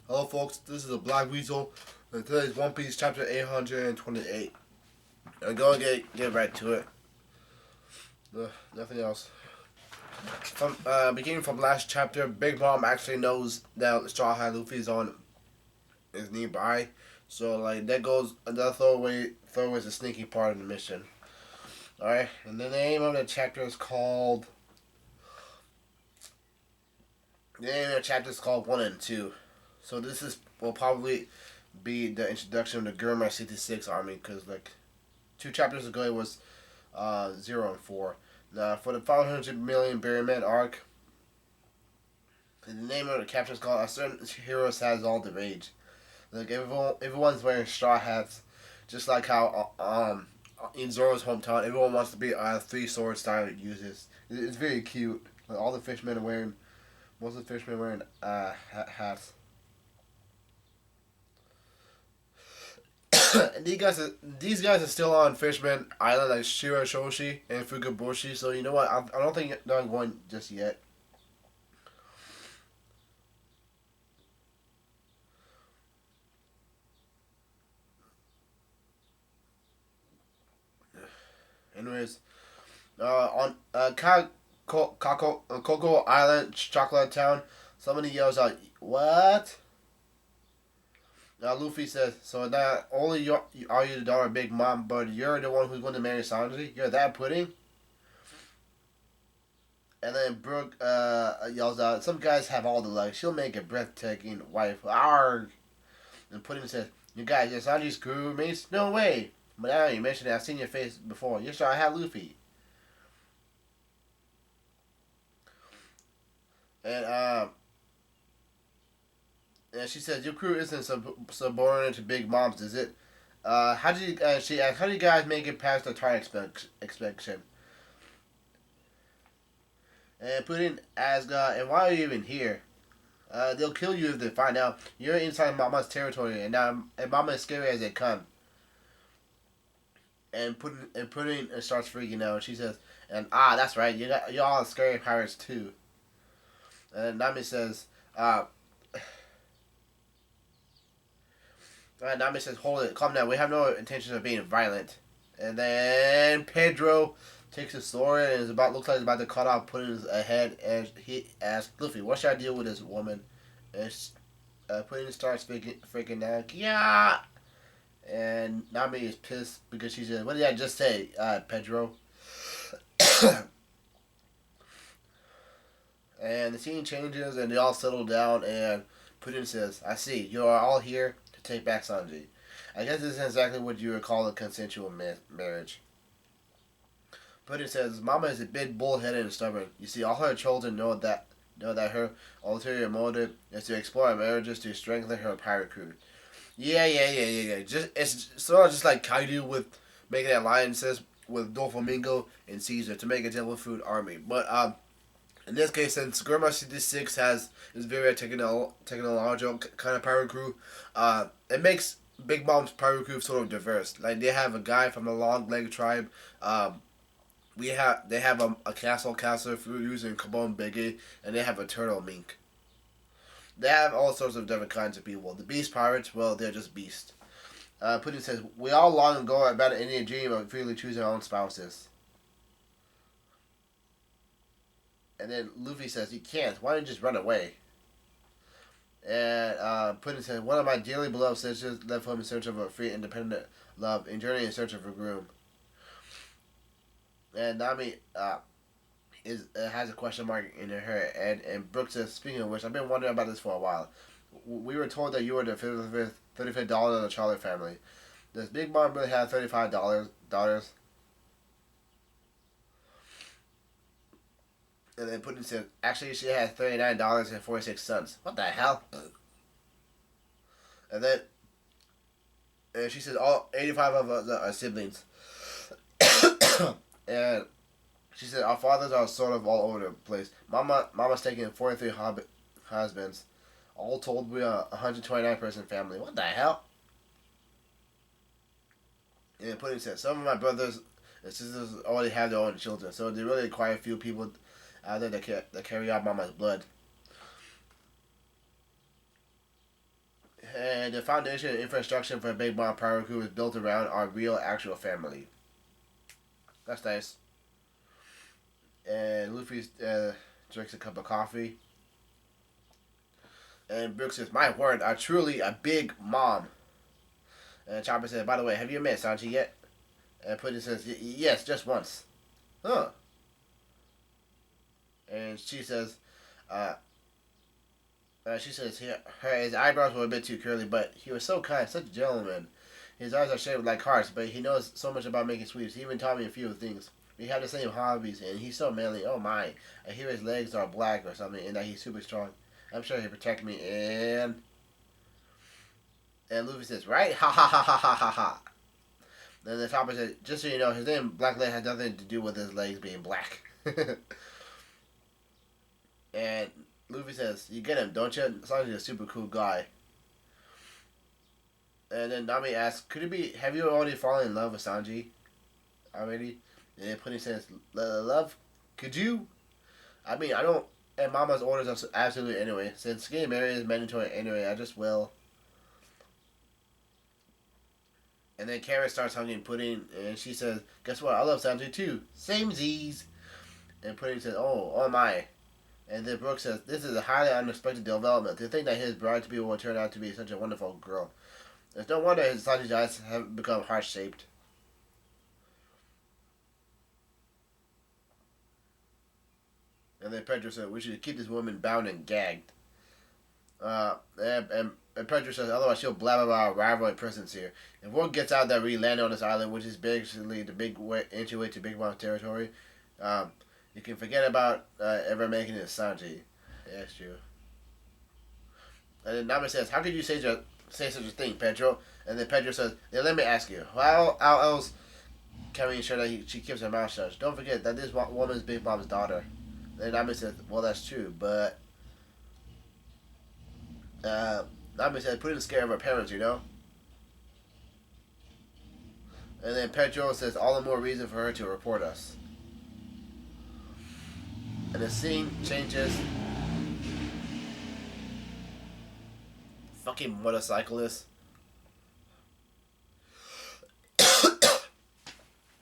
Hello, folks. This is a Black Weasel, and today's One Piece chapter 828. I'm going to get right to it. Nothing else. From beginning from last chapter, Big Mom actually knows that Straw Hat Luffy's on is nearby, so like that goes another throwaway is a sneaky part of the mission. All right, and the name of the chapter is called. The name of the chapter is called 1 and 2. So this is will probably be the introduction of the Germa 66 army because like 2 chapters ago it was 0 and 4. Now for the 500 million Berryman arc, the name of the chapter is called "A Certain Hero Has All the Rage." Like everyone's wearing straw hats, just like how in Zoro's hometown everyone wants to be a three sword style uses. It's very cute. Like, all the fishmen are wearing most of the fishermen wearing hats. And these guys are still on Fishman Island, like Shiroshoshi and Fukaboshi. So you know what? I don't think they're going just yet. Anyways, on Coco Island, Chocolate Town, somebody yells out, "What?" Now Luffy says, "So not only are you the daughter of Big Mom, but you're the one who's going to marry Sanji? You're that pudding?" And then Brooke yells out, "Some guys have all the luck. She'll make a breathtaking wife." Arg! And Pudding says, "You guys, you're Sanji's crewmates? No way!" But now you mentioned it, I've seen your face before. You're sure I have Luffy. And and she says, "Your crew isn't subordinate to Big Mom's, is it? How did you?" She asked, "How did you guys make it past the target inspection?" And Pudding asks, "And why are you even here? They'll kill you if they find out you're inside Mama's territory, and Mama is scary as they come." And Pudding starts freaking out. She says, "And that's right. You're all scary pirates too." And Nami says, uh, Nami says, "Hold it, calm down. We have no intention of being violent." And then Pedro takes his sword and looks like he's about to cut off Pudding's head. And he asks Luffy, "What should I deal with this woman?" And Pudding starts freaking out. Yeah. And Nami is pissed because she said, "What did I just say, Pedro?" And the scene changes and they all settle down. And Pudding says, "I see. You are all here to take back Sanji. I guess this is exactly what you would call a consensual marriage." Pudding says, "Mama is a bit bullheaded and stubborn. You see, all her children know that her ulterior motive is to explore marriages to strengthen her pirate crew." Yeah. Just it's sort of just like Kaido with making alliances with Doflamingo and Caesar to make a devil fruit army. But in this case, since Germa 66 is very technological kind of pirate crew, it makes Big Mom's pirate crew sort of diverse. Like they have a guy from the Long Leg tribe. They have a castle for using Kabon Biggie, and they have a turtle mink. They have all sorts of different kinds of people. The beast pirates, well, they're just beasts. Pudding says, "We all long ago about an Indian dream of freely choosing our own spouses." And then Luffy says, "You can't. Why don't you just run away?" And Pudding says, "One of my dearly beloved sisters left home in search of a free, independent love, and journey in search of a groom." And Nami has a question mark in her head. And Brooke says, "Speaking of which, I've been wondering about this for a while. We were told that you were the 35th daughter of the Charlie family. Does Big Mom really have 35 daughters?" And then Pudding said, "Actually, she has $39 and 46 cents. What the hell?" And then she said, "All 85 of us are siblings." And she said, "Our fathers are sort of all over the place. Mama's taking 43 husbands. All told, we are a 129-person family. What the hell?" And Pudding said, "Some of my brothers and sisters already have their own children, so they really require a few people out there that carry out Mama's blood." And the foundation and infrastructure for Big Mom Power Crew is built around our real, actual family. That's nice. And Luffy drinks a cup of coffee. And Brooks says, "My word, are truly a big mom." And Chopper says, "By the way, have you met Sanji yet?" And Pudding says, "Yes, just once." Huh. And uh, she says his eyebrows were a bit too curly, but he was so kind, such a gentleman. His eyes are shaped like hearts, but he knows so much about making sweeps. He even taught me a few things. We have the same hobbies, and he's so manly. Oh my! I hear his legs are black or something, and that he's super strong. I'm sure he'll protect me. And Luffy says, "Right? Ha ha ha ha ha ha ha." Then the Chopper says, "Just so you know, his name Black Leg has nothing to do with his legs being black." And Luffy says, "You get him, don't you? Sanji's a super cool guy." And then Nami asks, "Could it be? Have you already fallen in love with Sanji already?" And then Pudding says, "Love? Could you? I mean, I don't. And Mama's orders us absolutely anyway. Since getting married is mandatory anyway, I just will." And then Carrot starts hugging Pudding, and she says, "Guess what? I love Sanji too. Same Z's." And Pudding says, "Oh my." And then Brooke says, "This is a highly unexpected development. To think that his bride-to-be will turn out to be such a wonderful girl. It's no wonder his Sanji's eyes have become heart-shaped." And then Pedro said, "We should keep this woman bound and gagged." And Pedro says, "Otherwise she'll blab about our rival presence here. If word gets out that we landed on this island, which is basically the big entryway to Big Mom territory, um, you can forget about ever making it to Sanji." Yeah, that's true. And then Nami says, "How could you say such a thing, Pedro?" And then Pedro says, "Then let me ask you, how else can we ensure that she keeps her mouth shut? Don't forget that this woman's Big Mom's daughter." And then Nami says, "Well, that's true, but uh, Nami said, put in the scare of her parents, you know." And then Pedro says, "All the more reason for her to report us." And the scene changes. Fucking motorcyclist.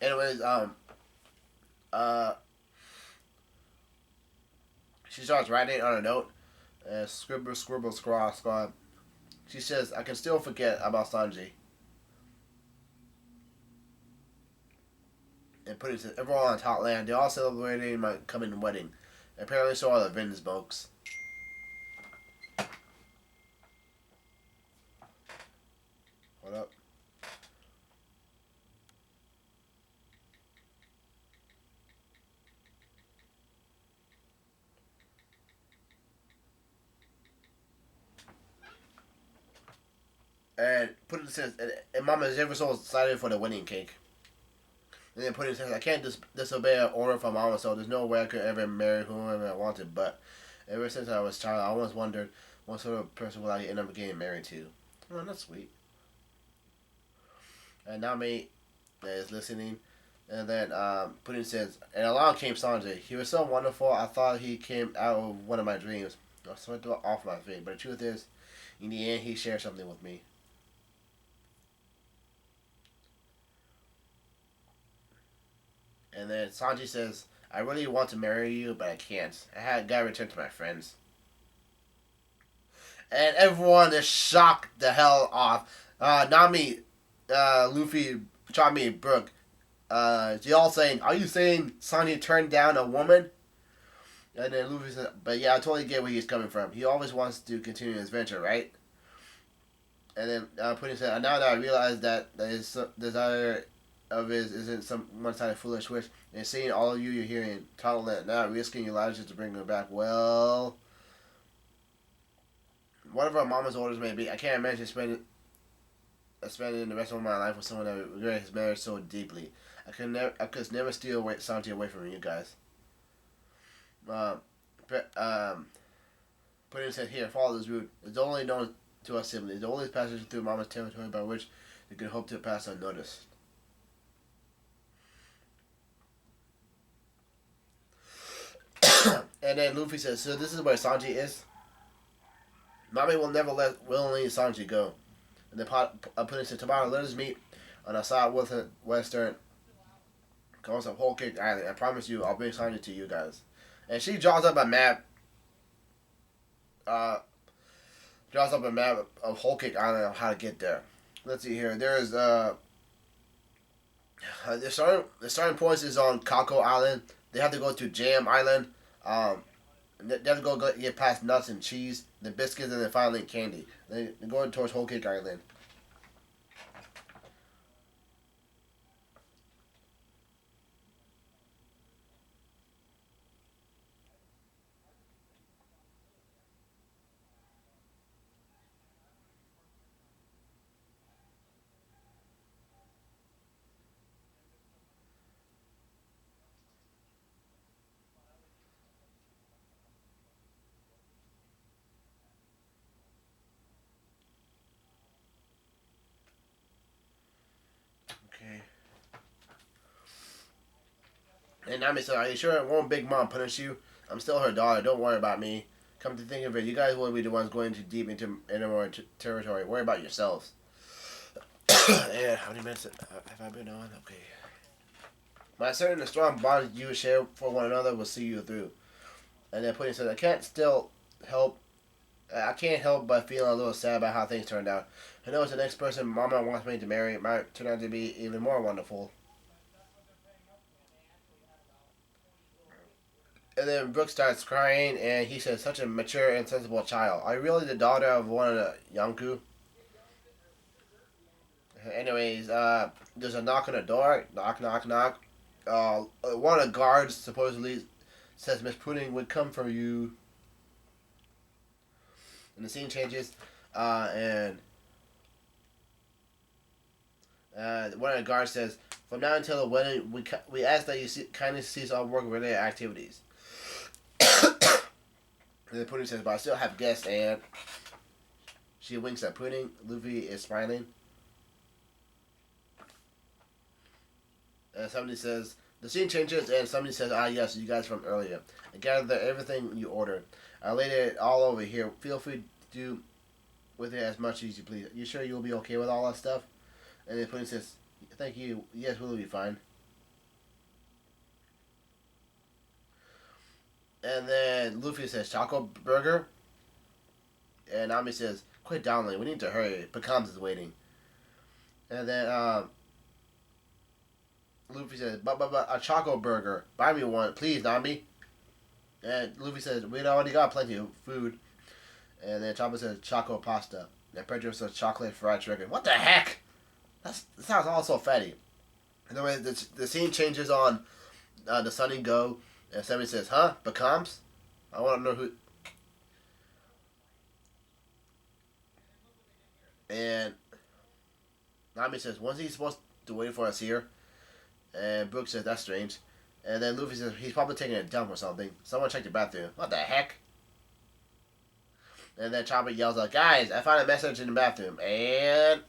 Anyways, uh, she starts writing on a note. Scribble, scribble, scrawl, scrawl. She says, "I can still forget about Sanji." And put it, "Everyone on top land, they're all celebrating my coming wedding. Apparently, so are the Vin smokes." Hold up. And Puddin says, and Mama is ever so excited for the wedding cake. And then Puddin says, "I can't disobey an order from Mama, so there's no way I could ever marry whoever I wanted. But ever since I was a child, I always wondered what sort of person would I end up getting married to." Oh, that's sweet. And Nami is listening. And then Puddin says, "And along came Sanjay. He was so wonderful, I thought he came out of one of my dreams. I sort of off my feet. But the truth is, in the end, he shared something with me." And then Sanji says, "I really want to marry you, but I can't. Gotta return to my friends." And everyone is shocked the hell off. Nami, Luffy, Chami, Brook, they all saying, "Are you saying Sanji turned down a woman?" And then Luffy says, "But yeah, I totally get where he's coming from. He always wants to continue his venture, right?" And then Pudding said, "Now that I realize that his desire of his isn't some one-sided foolish wish, and seeing all of you're hearing, tolerant, not risking your lives just to bring her back, well, whatever Mama's orders may be, I can't imagine spending the rest of my life with someone that regrets his marriage so deeply. I could never steal Santi away from you guys." Um, Pudding said, "Here, follow this route. It's only known to us siblings. The only passage through Mama's territory by which you can hope to pass unnoticed." And then Luffy says, "So this is where Sanji is?" "Nami will never let willingly Sanji go. And then putting some tomato lettuce meat on a side with a western coast of Whole Cake Island. I promise you, I'll bring something to you guys. And she draws up a map. Uh, draws up a map of Whole Cake Island of how to get there. Let's see here. There's the starting point is on Cocoa Island. They have to go to Jam Island. They have to get past nuts and cheese, the biscuits, and then finally candy. They're going towards Whole Cake Island. Okay. And Nami said, "Are you sure it won't Big Mom punish you? I'm still her daughter. Don't worry about me. Come to think of it, you guys will be the ones going too deep into enemy territory. Worry about yourselves." And how many minutes have I been on? Okay. My certain the strong bond you share for one another will see you through. And then Pudding says, help. I can't help but feel a little sad about how things turned out. I know it's the next person Mama wants me to marry might turn out to be even more wonderful." And then Brooke starts crying, and he says, "Such a mature and sensible child. Are you really the daughter of one of the Yonku?" Anyways, there's a knock on the door. Knock, knock, knock. One of the guards supposedly says Miss Pudding would come for you. And the scene changes, and one of the guards says, "From now until the wedding, we ask that you kindly cease all work-related activities." And the Pudding says, "But I still have guests," and she winks at Pudding. Luffy is smiling. And somebody says, the scene changes, and somebody says, "Ah, yes, you guys from earlier. I gathered everything you ordered. I laid it all over here. Feel free to do with it as much as you please. You sure you'll be okay with all that stuff?" And then Pudding says, "Thank you. Yes, we'll be fine." And then Luffy says, "Choco burger?" And Nami says, "Quit dawdling. We need to hurry. Pecans is waiting." And then Luffy says, but a Choco burger. Buy me one, please, Nami." And Luffy says, "We already got plenty of food." And then Chopper says, "Choco pasta." And Pedro says, "Chocolate fried chicken." What the heck? That sounds all so fatty. Anyway, the scene changes on the Sunny Go, and somebody says, "Huh? Pecans?" I want to know who. And Nami says, "Wasn't he supposed to wait for us here?" And Brooke says, "That's strange." And then Luffy says, "He's probably taking a dump or something. Someone check the bathroom." What the heck? And then Chopper yells out, "Guys, I found a message in the bathroom." And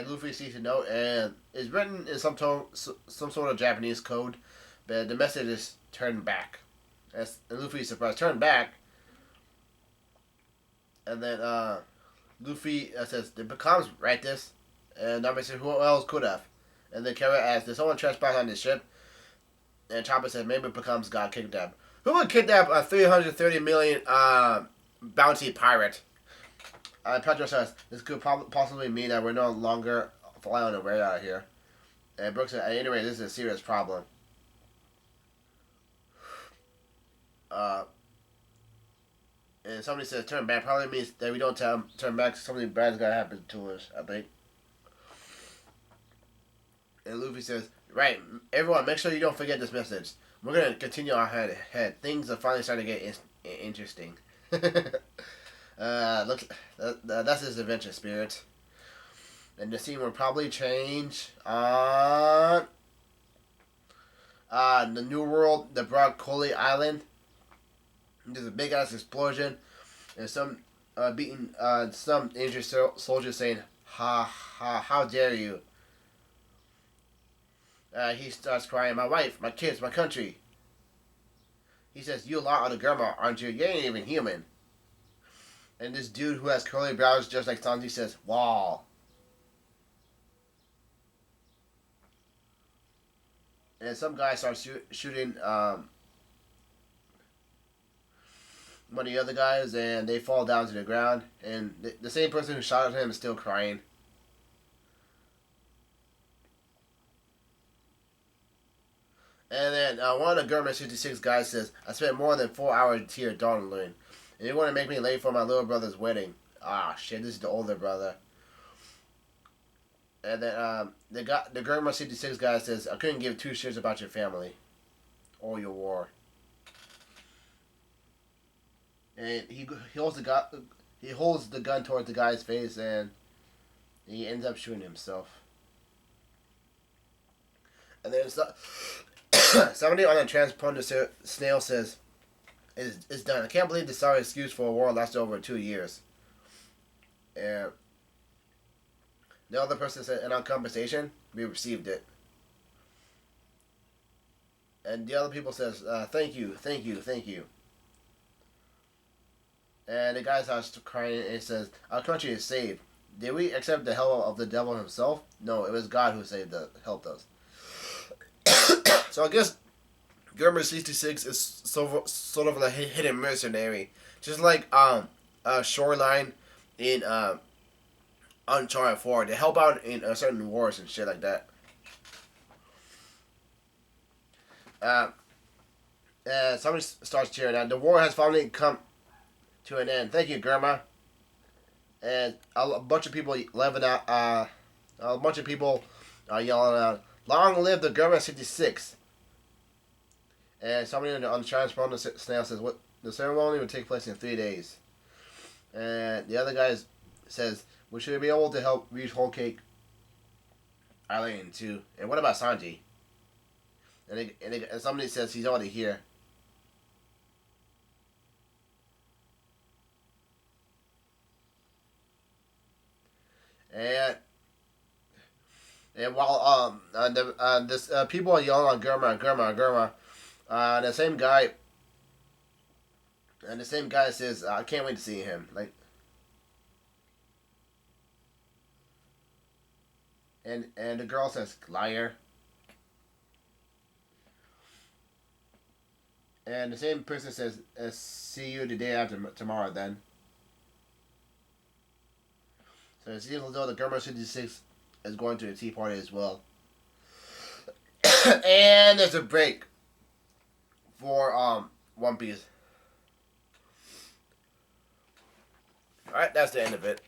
Luffy sees a note, and it's written in some sort of Japanese code, but the message is "turn back." And Luffy is surprised. Turn back. And then Luffy says, "Did Becomes write this?" And Nami says, "Who else could have?" And then Kara asks, "Did someone trespass on this ship?" And Chopper said, "Maybe Becomes got kidnapped." Who would kidnap a 330 million bounty pirate? Pedro says, "This could possibly mean that we're no longer fly on the radar here." And Brooks said, "Anyway, this is a serious problem." Uh, and somebody says, "Turn back." Probably means that we don't turn back. Something bad's gonna happen to us, I think. And Luffy says, "Right, everyone, make sure you don't forget this message. We're gonna continue our head. Things are finally starting to get interesting." Look, that's his adventure spirit. And the scene will probably change on the New World, the Broccoli Island. There's a big ass explosion, and some beating some injured soldiers saying, "Ha ha! How dare you!" He starts crying, "My wife, my kids, my country." He says, "You lot are the Germa, aren't you? You ain't even human." And this dude who has curly brows just like Sanji says, "Wall." And some guy starts shooting one of the other guys, and they fall down to the ground. And the same person who shot at him is still crying. And then one of the Germa 66 guys says, "I spent more than 4 hours here at Donalyn, and you want to make me late for my little brother's wedding." Ah, shit! This is the older brother. And then the Germa 66 guy says, "I couldn't give two shits about your family or your war." And he holds the gun towards the guy's face, and he ends up shooting himself. And then somebody on a transponder snail says, "It's done. I can't believe the sorry excuse for a war lasted over 2 years." And the other person said, "In our conversation, we received it." And the other people says, "Thank you, thank you, thank you." And the guy starts crying and he says, "Our country is saved. Did we accept the help of the devil himself? No, it was God who helped us." So I guess Germa 66 is sort of like a hidden mercenary, just like Shoreline in Uncharted 4. They help out in certain wars and shit like that. Uh, Somebody starts cheering out. The war has finally come to an end. Thank you, Germa. And a bunch of people living out. A bunch of people are yelling out, "Long live the Germa 66!" And somebody on the transponder snail says, "What? The ceremony will take place in 3 days." And the other guy says, "We should be able to help reach Whole Cake Island too." And what about Sanji? And somebody says he's already here. And while this people are yelling on Germa, Germa, Germa, the same guy says, "I can't wait to see him." Like, and the girl says, "Liar." And the same person says, "See you the day after tomorrow." Then, so it seems as though the Germa 66 is going to a tea party as well. And there's a break for One Piece. All right, that's the end of it.